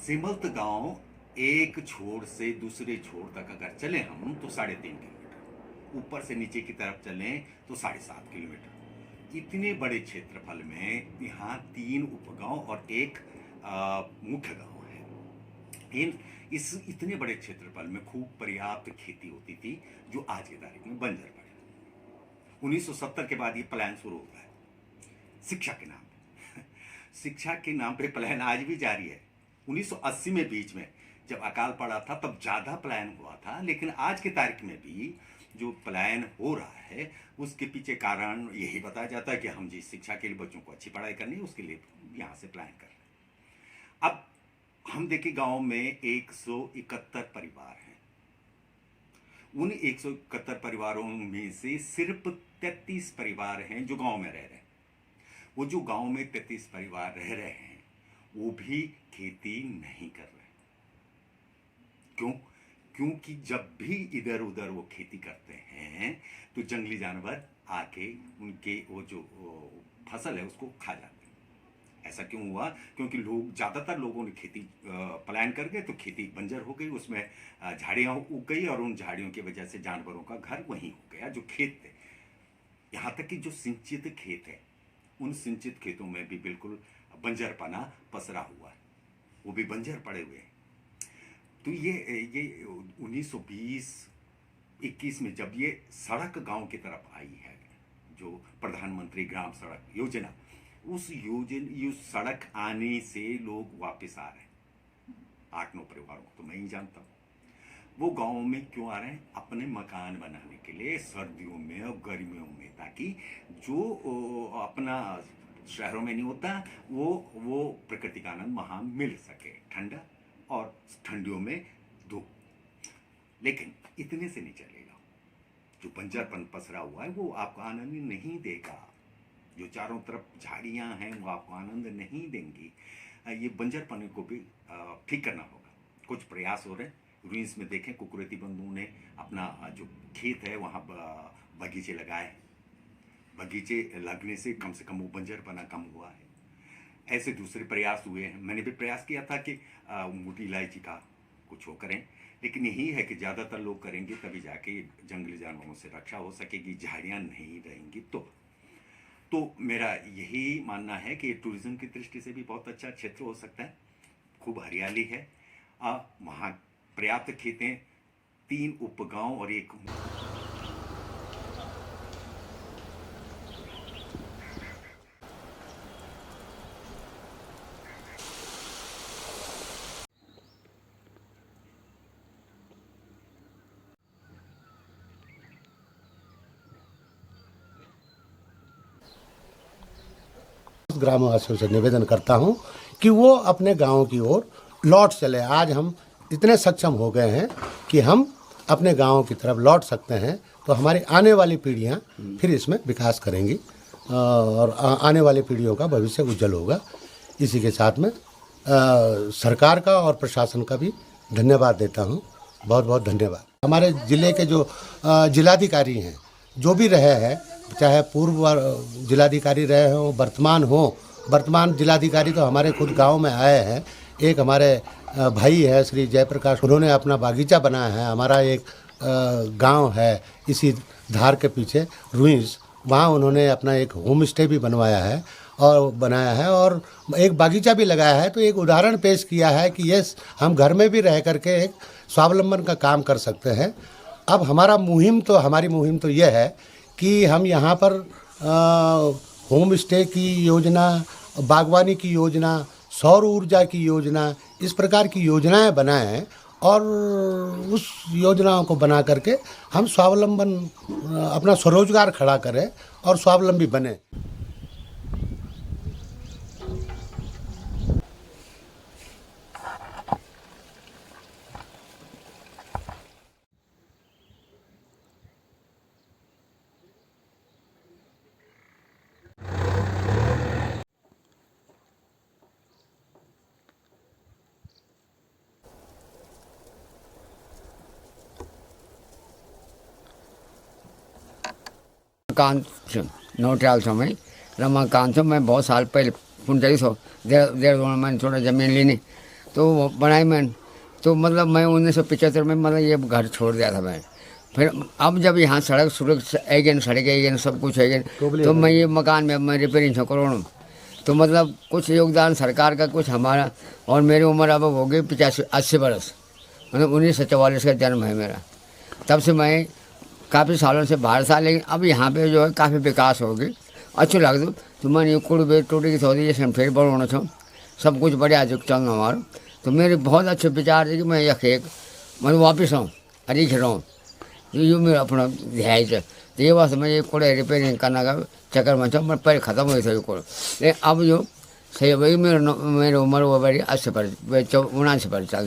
सिमल्त गांव एक छोर से दूसरे छोर तक अगर चले हम तो 3.5 किलोमीटर, ऊपर से नीचे की तरफ चलें तो 7.5 किलोमीटर। इतने बड़े क्षेत्रफल में यहाँ 3 उपगांव और एक मुख्य गांव है। इस इतने बड़े क्षेत्रफल में खूब पर्याप्त खेती होती थी, जो आज की तारीख में बंजर पड़ी। 1970 के बाद ये पलायन शुरू होता है शिक्षा के नाम पे। शिक्षा के नाम पे पलायन आज भी जारी है। 1980 में बीच में जब अकाल पड़ा था तब ज़्यादा पलायन हुआ था, लेकिन आज की तारीख में भी जो पलायन हो रहा है उसके पीछे कारण यही बताया जाता है कि हम जी शिक्षा के लिए बच्चों को अच्छी पढ़ाई करनी है, उसके लिए यहाँ से पलायन कर रहे हैं। अब हम देखें गांव में 171 परिवार हैं। उन 171 परिवारों में से सिर्फ 33 परिवार हैं जो गांव में रह रहे हैं। वो जो गांव में 33 परिवार रह रहे हैं वो भी खेती नहीं कर रहे। क्यों? क्योंकि जब भी इधर उधर वो खेती करते हैं तो जंगली जानवर आके उनके वो जो फसल है उसको खा जाते हैं। ऐसा क्यों हुआ? क्योंकि ज़्यादातर लोगों ने खेती पलायन कर गए तो खेती बंजर हो गई, उसमें झाड़ियाँ उग गई और उन झाड़ियों की वजह से जानवरों का घर वहीं हो गया जो खेत थे। यहाँ तक कि जो सिंचित खेत है उन सिंचित खेतों में भी बिल्कुल बंजरपना पसरा हुआ है, वो भी बंजर पड़े हुए हैं। तो ये 1920-21 में जब ये सड़क गांव की तरफ आई है, जो प्रधानमंत्री ग्राम सड़क योजना, उस सड़क आने से लोग वापस आ रहे हैं। 8-9 परिवारों को तो मैं ही जानता हूँ। वो गांव में क्यों आ रहे हैं? अपने मकान बनाने के लिए सर्दियों में और गर्मियों में, ताकि जो अपना शहरों में नहीं होता वो प्रकृति का आनंद वहाँ मिल सके, ठंडा और ठंडियों में धूप। लेकिन इतने से नहीं चलेगा। जो बंजरपन पसरा हुआ है वो आपको आनंद नहीं देगा। जो चारों तरफ झाड़ियाँ हैं वो आपको आनंद नहीं देंगी। ये बंजरपन को भी ठीक करना होगा। कुछ प्रयास हो रहे हैं। रूइंस में देखें, कुकुरेती बंधुओं ने अपना जो खेत है वहाँ बगीचे लगाए। बगीचे लगने से कम वो बंजरपना कम हुआ है। ऐसे दूसरे प्रयास हुए हैं। मैंने भी प्रयास किया था कि मोटी इलायची का कुछ वो करें, लेकिन यही है कि ज़्यादातर लोग करेंगे तभी जाके जंगली जानवरों से रक्षा हो सकेगी। झाड़ियाँ नहीं रहेंगी तो मेरा यही मानना है कि टूरिज्म की दृष्टि से भी बहुत अच्छा क्षेत्र हो सकता है। खूब हरियाली है, वहाँ पर्याप्त खेतें, 3 उपगांव और एक ग्रामवासियों से निवेदन करता हूं कि वो अपने गांव की ओर लौट चले। आज हम इतने सक्षम हो गए हैं कि हम अपने गांव की तरफ लौट सकते हैं, तो हमारी आने वाली पीढ़ियां फिर इसमें विकास करेंगी और आने वाली पीढ़ियों का भविष्य उज्जवल होगा। इसी के साथ में सरकार का और प्रशासन का भी धन्यवाद देता हूं। बहुत बहुत धन्यवाद। हमारे ज़िले के जो जिलाधिकारी हैं, जो भी रहे हैं, चाहे पूर्व जिलाधिकारी रहे हों, वर्तमान जिलाधिकारी तो हमारे खुद गांव में आए हैं। एक हमारे भाई है श्री जयप्रकाश, उन्होंने अपना बागीचा बनाया है। हमारा एक गांव है इसी धार के पीछे रूइंस, वहाँ उन्होंने अपना एक होम स्टे भी बनाया है और एक बागीचा भी लगाया है। तो एक उदाहरण पेश किया है कि यस, हम घर में भी रह करके एक स्वावलंबन का काम कर सकते हैं। अब हमारी मुहिम तो यह है कि हम यहाँ पर होम स्टे की योजना, बागवानी की योजना, सौर ऊर्जा की योजना, इस प्रकार की योजनाएं बनाएं और उस योजनाओं को बना करके हम स्वावलंबन, अपना स्वरोजगार खड़ा करें और स्वावलंबी बने। रमाकांत नौटियाल समय रमाकांत मैं बहुत साल पहले 45 डेढ़ 2 महीने थोड़ा ज़मीन लेने तो वो बनाई मैंने। तो मतलब मैं 1975 में मतलब ये घर छोड़ दिया था मैं। फिर अब जब यहाँ सड़क एगेन सड़क एगेन सब कुछ एगेन, तो मैं ये मकान में मैं रिपेयरिंग से करोड़। तो मतलब कुछ योगदान सरकार का, कुछ हमारा। और मेरी उम्र अब हो गई 85-80 बरस, मतलब 1944 का जन्म है मेरा। तब से मैं काफ़ी सालों से बाहर था, लेकिन अब यहाँ पे जो है काफ़ी विकास हो गई, अच्छो लग दो। तो मैंने कुड़ बेट टूटी की थोड़ी जैसे फिर बढ़ोना छो, सब कुछ बढ़िया जो चलना हमारा। तो मेरे बहुत अच्छे विचार है कि मैं यख एक मैं वापस आऊँ अरे खिलाऊँ, यो मेरा अपना ध्यान है। तो ये वास्ते मैं ये कोड़े रिपेयरिंग करना का चक्कर में मैं पहले ख़त्म हुई था ये कोड़। लेकिन अब जो सही भाई मेरे उम्र वो बड़ी 80 पर 79 पर चल